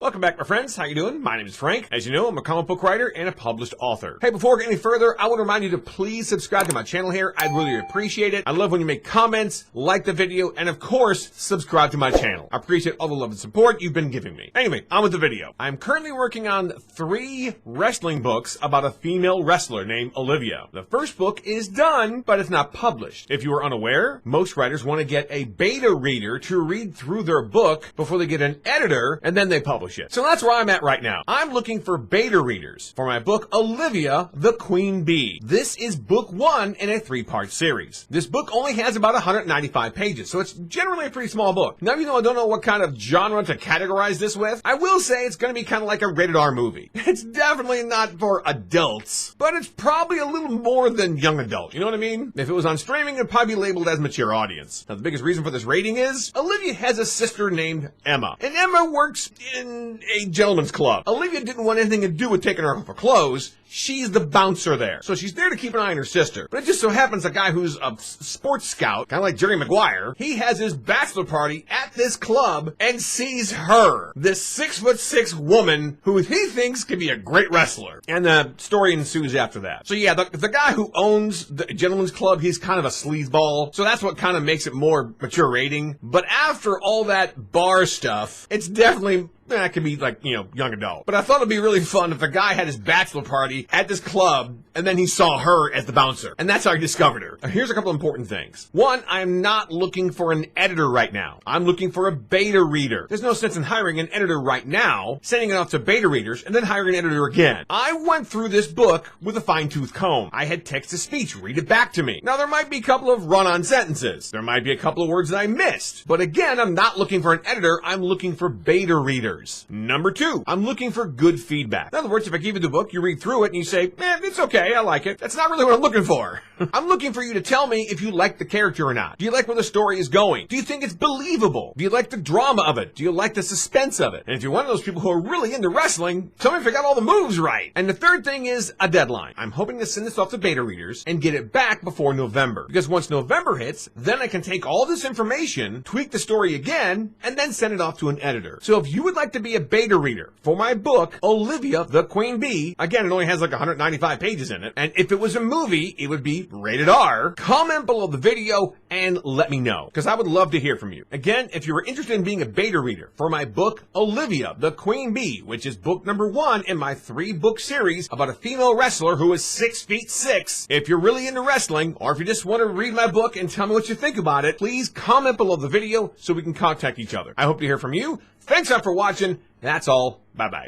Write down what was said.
Welcome back, my friends. How you doing? My name is Frank. As you know, I'm a comic book writer and a published author. Hey, before we get any further, I want to remind you to please subscribe to my channel here. I'd really appreciate it. I love when you make comments, like the video, and of course, subscribe to my channel. I appreciate all the love and support you've been giving me. Anyway, on with the video. I'm currently working on 3 wrestling books about a female wrestler named Olivia. The first book is done, but it's not published. If you are unaware, most writers want to get a beta reader to read through their book before they get an editor, and then they publish it. So that's where I'm at right now. I'm looking for beta readers for my book, Olivia, the Queen Bee. This is book 1 in a 3-part series. This book only has about 195 pages, so it's generally a pretty small book. Now, even though I don't know what kind of genre to categorize this with, I will say it's going to be kind of like a rated R movie. It's definitely not for adults, but it's probably a little more than young adult. You know what I mean? If it was on streaming, it'd probably be labeled as mature audience. Now, the biggest reason for this rating is Olivia has a sister named Emma, and Emma works in a gentleman's club. Olivia didn't want anything to do with taking her off her clothes. She's the bouncer there. So she's there to keep an eye on her sister. But it just so happens a guy who's a sports scout, kind of like Jerry Maguire, he has his bachelor party at this club and sees her, this 6'6" woman who he thinks could be a great wrestler. And the story ensues after that. So yeah, the guy who owns the gentleman's club, he's kind of a sleazeball. So that's what kind of makes it more mature rating. But after all that bar stuff, it's definitely... that could be like, young adult. But I thought it'd be really fun if the guy had his bachelor party at this club and then he saw her as the bouncer. And that's how I discovered her. Now, here's a couple important things. One, I'm not looking for an editor right now. I'm looking for a beta reader. There's no sense in hiring an editor right now, sending it off to beta readers, and then hiring an editor again. I went through this book with a fine-tooth comb. I had text-to-speech read it back to me. Now, there might be a couple of run-on sentences. There might be a couple of words that I missed. But again, I'm not looking for an editor. I'm looking for beta readers. Number 2, I'm looking for good feedback. In other words, if I give you the book, you read through it and you say, it's okay, I like it. That's not really what I'm looking for. I'm looking for you to tell me if you like the character or not. Do you like where the story is going? Do you think it's believable? Do you like the drama of it? Do you like the suspense of it? And if you're one of those people who are really into wrestling, tell me if I got all the moves right. And the third thing is a deadline. I'm hoping to send this off to beta readers and get it back before November. Because once November hits, then I can take all this information, tweak the story again, and then send it off to an editor. So if you would like to be a beta reader for my book, Olivia, the Queen Bee, again, it only has like 195 pages in it, and if it was a movie, it would be rated R, comment below the video and let me know, because I would love to hear from you. Again, if you were interested in being a beta reader for my book, Olivia, the Queen Bee, which is book number 1 in my 3-book series about a female wrestler who is 6'6", if you're really into wrestling, or if you just want to read my book and tell me what you think about it, please comment below the video so we can contact each other. I hope to hear from you. Thanks for watching. That's all. Bye-bye.